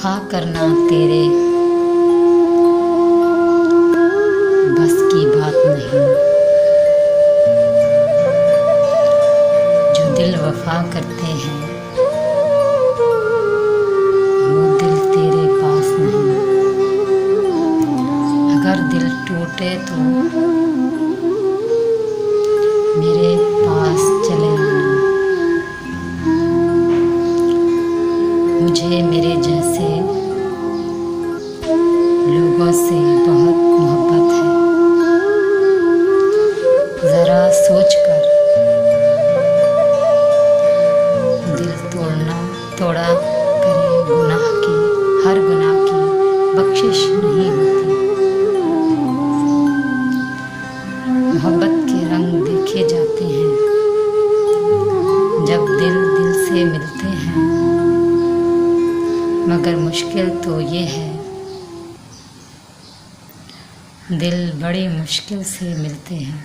वफा करना तेरे बस की बात नहीं। जो दिल वफा करते हैं वो दिल तेरे पास नहीं। अगर दिल टूटे तो मेरे पास चले आना। मुझे मेरे जैसे लोगों से बहुत मोहब्बत है। ज़रा सोच कर दिल तोड़ा करे गुनाह की, हर गुनाह की बख्शिश नहीं होती। मोहब्बत के रंग देखे जाते हैं जब दिल दिल से मिलते हैं, मगर मुश्किल तो ये है दिल बड़ी मुश्किल से मिलते हैं।